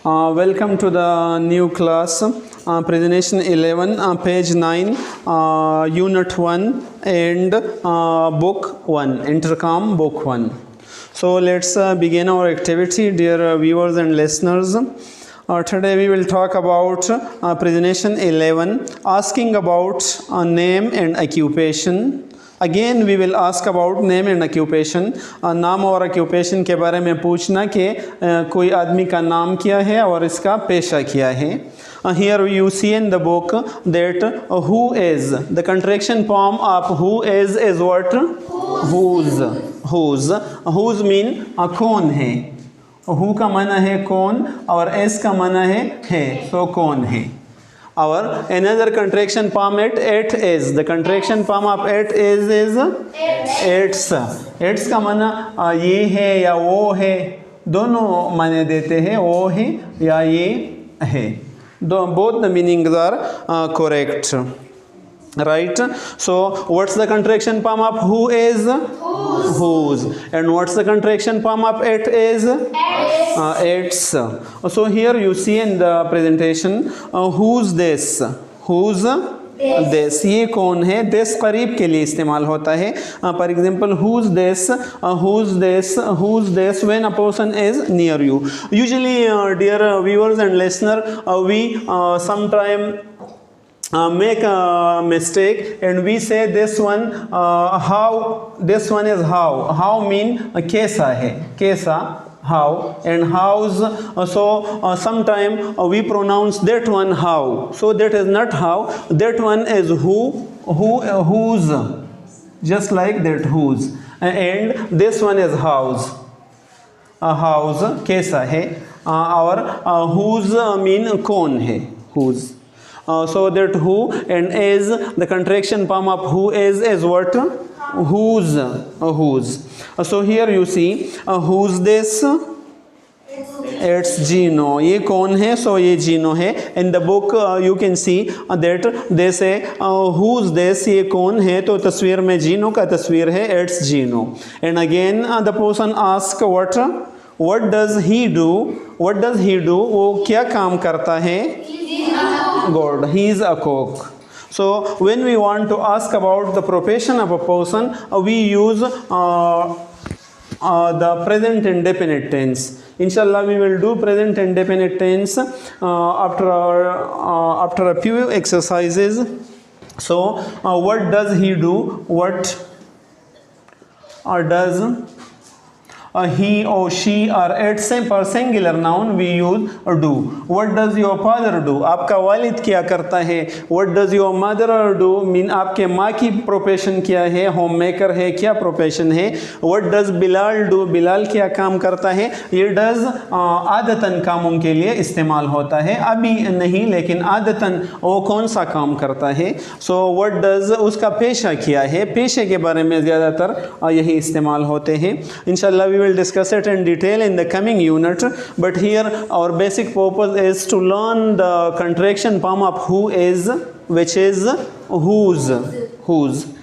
Welcome to the new class, presentation 11, page 9, unit 1 and book 1, intercom book 1. So let's begin our activity, dear viewers and listeners. Today we will talk about presentation 11, asking about name and occupation. Again we will ask about name and occupation. नाम और occupation के बारे में पूछना कि कोई आदमी का नाम क्या है और इसका पेशा क्या है. Here you see in the book that who is, the contraction form of who is what? Whose. Whose mean कौन है. who का माना है कौन और is का माना है, so कौन है. Our another contraction form it is. The contraction form of it is its. Its का माना ये है या वो है, दोनों माने देते हैं, वो है या ये है. Both the meanings are correct. Right? So what's the contraction form of who is? Whose. And what's the contraction form of it is? Its. So here you see in the presentation who's this? Who's this? ये कौन है? This करीब के लिए इस्तेमाल होता है. For example, who's this? Who's this when a person is near you. Usually, dear viewers and listeners, we sometime make a mistake and we say this one how, this one is how mean कैसा है, कैसा, how, and house. So sometime we pronounce that one how, so that is not how, that one is whose, just like that whose, and this one is house. House कैसा है और whose mean कौन है, whose. So that who and is, the contraction form of who is what? Whose. So here you see who's this? It's Gino. ये कौन है? So ये Gino है. In the book you can see that they say who's this? ये कौन है? तो तस्वीर में Gino का तस्वीर है. It's Gino. And again the person asks what does he do? What does he do? वो क्या काम करता है? God, he is a cook. So when we want to ask about the profession of a person, we use the present indefinite tense. Inshallah, we will do present indefinite tense after a few exercises. So what does he do? What does he or she or it for singular noun we use do. What does your father do? आपका वालिद क्या करता है? What does your mother do? Mean आपके माँ की profession क्या है? होम मेकर है, क्या प्रोफेशन है? What does Bilal do? Bilal क्या काम करता है? ये does आदतन कामों के लिए इस्तेमाल होता है, अभी नहीं लेकिन आदतन वो कौन सा काम करता है. So what does उसका पेशा क्या है? पेशे के बारे में ज़्यादातर यही इस्तेमाल होते हैं. इंशाल्लाह we will discuss it in detail in the coming unit, but here our basic purpose is to learn the contraction form of who is, which is whose,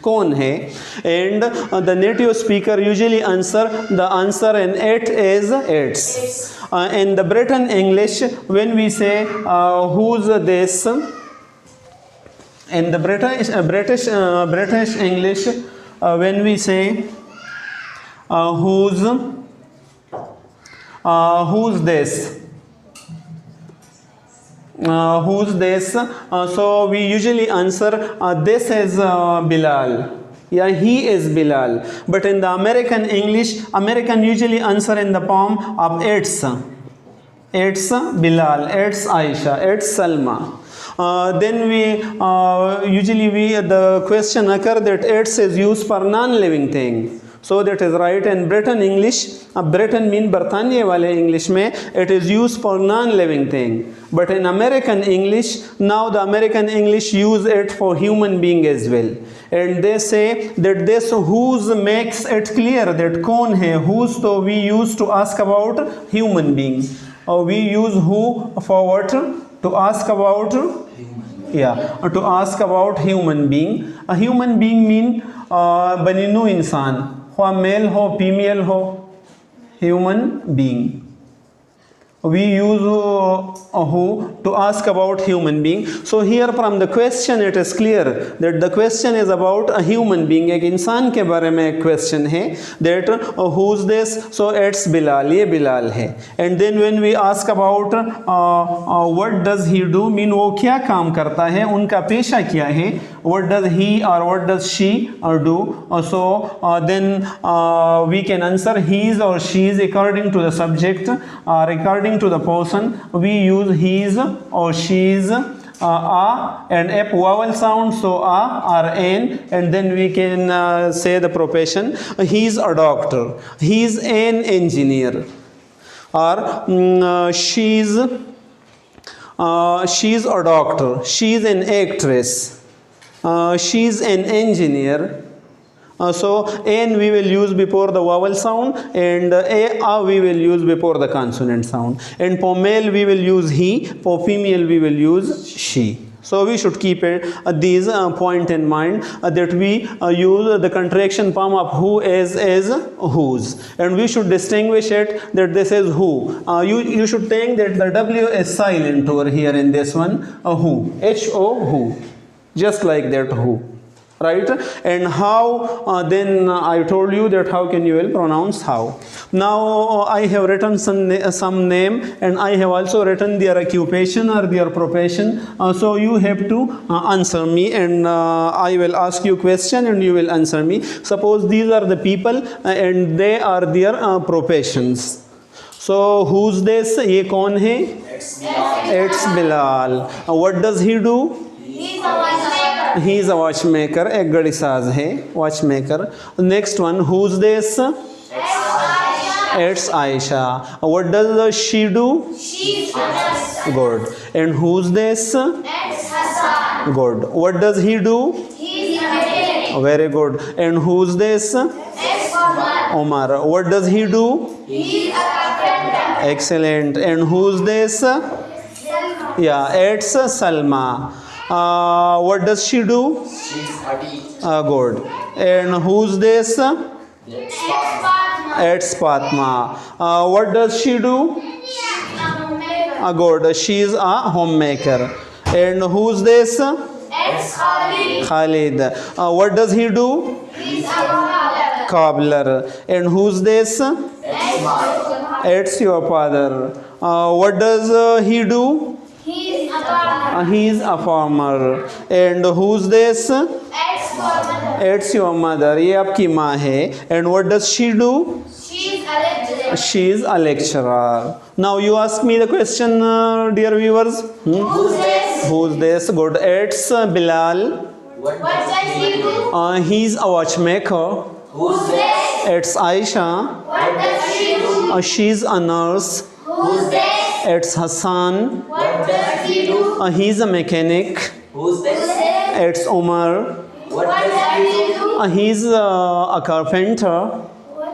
कौन है. And the native speaker usually answer in it is its. In the Britain English, when we say who's this, in the British English, when we say who's this? Who's this? So we usually answer this is Bilal. Yeah, he is Bilal. But in the American English, American usually answer in the form of it's. It's Bilal, it's Aisha, it's Salma. Then the question occur that it's is used for non-living thing. So that is right. In Britain English, Britain mean बरतानिया वाले English में it is used for non-living thing. But in American English, now the American English use it for human being as well. And they say that this whose makes it clear that कौन है, whose, so we use to ask about human being. We use who for what? To ask about to ask about human being. A human being mean बनीनू इंसान, ख्वा mail हो female हो, human being. we use who to ask about human being. So here from the question it is clear that the question is about a human being. एक इंसान के बारे में एक question है that who's this, so it's Bilal, ये बिलाल है. And then when we ask about what does he do, mean वो क्या काम करता है, उनका पेशा क्या है, what does he or what does she do, so then we can answer his or she's according to the subject or according to the person. We use his or she's, a and a vowel sound, so a or an, and then we can say the profession. He's a doctor, he's an engineer, or she's a doctor, she's an actress, she's an engineer. So an we will use before the vowel sound, and a we will use before the consonant sound. And for male we will use he, for female we will use she. So we should keep these point in mind, that we use the contraction form of who as whose, and we should distinguish it that this is who. You should think that the W is silent over here in this one, who, H-O, who, just like that, who. Right? And how, then I told you that how can you will pronounce how. Now I have written some name, and I have also written their occupation or their profession. So you have to answer me, and I will ask you question and you will answer me. Suppose these are the people and they are their professions. So who's this? ये कौन है? It's Bilal. What does he do? He is a watchmaker. एक गड़ी साज है, watchmaker. Next one, who's this? It's Aisha. What does she do? She's a nurse. Good. And who's this? It's Hassan. Good. What does he do? He's a mechanic. Very good. And who's this? It's Omar. What does he do? He's a carpenter. Excellent. And who's this? Salma. Yeah, it's Salma. What does she do? She's a teacher. Good. And who's this? It's Fatma. It's Fatma. What does she do? She's a homemaker. Good. She's a homemaker. And who's this? It's Khalid. Khalid. What does he do? He's a cobbler. And who's this? It's your father. What does he do? He's a farmer. He's a farmer. And who's this? It's your mother. ये आपकी माँ है. And what does she do? She's a lecturer. She's a lecturer. Now you ask me the question, dear viewers. Who's this? Who's this? Good. It's Bilal. What does he do? He's a watchmaker. Who's this? It's Aisha. What does she do? She's a nurse. Who's this? It's Hassan. What does he do? He's a mechanic. Who's this? It's Omar. What does he do? He's a carpenter.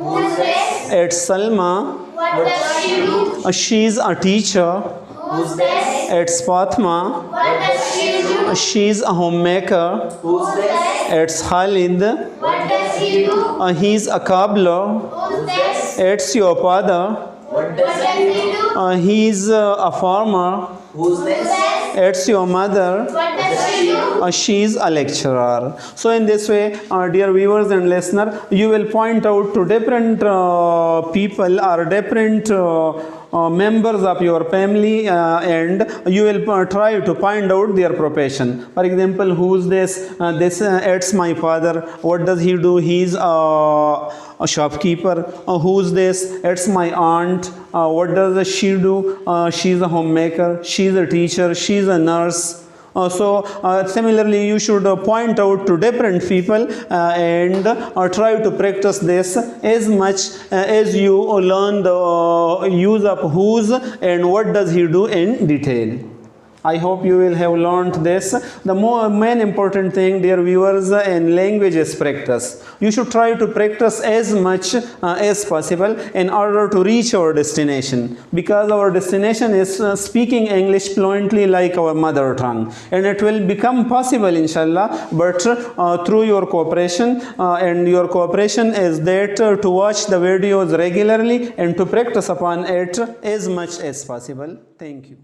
Who's this? It's Salma. What does she do? She's a teacher. Who's this? It's Fatma. What does she do? She's a homemaker. Who's this? It's Khalid. What does he do? He's a cobbler. Who's this? It's your father. What does he do? He's a farmer. Who's this? It's your mother. What does she do? She's a lecturer. So in this way, dear viewers and listeners, you will point out to different people or different members of your family, and you will try to find out their profession. For example, who's this? It's my father. What does he do? He's a shopkeeper. Who's this? It's my aunt. What does she do? She's a homemaker. She's a teacher. She's a nurse. So similarly, you should point out to different people and try to practice this as much as you learn the use of whose and what does he do in detail. I hope you will have learned this. The main important thing, dear viewers, in language is practice. You should try to practice as much as possible in order to reach our destination, because our destination is speaking English fluently like our mother tongue, and it will become possible inshallah, but through your cooperation, and your cooperation is that to watch the videos regularly and to practice upon it as much as possible. Thank you.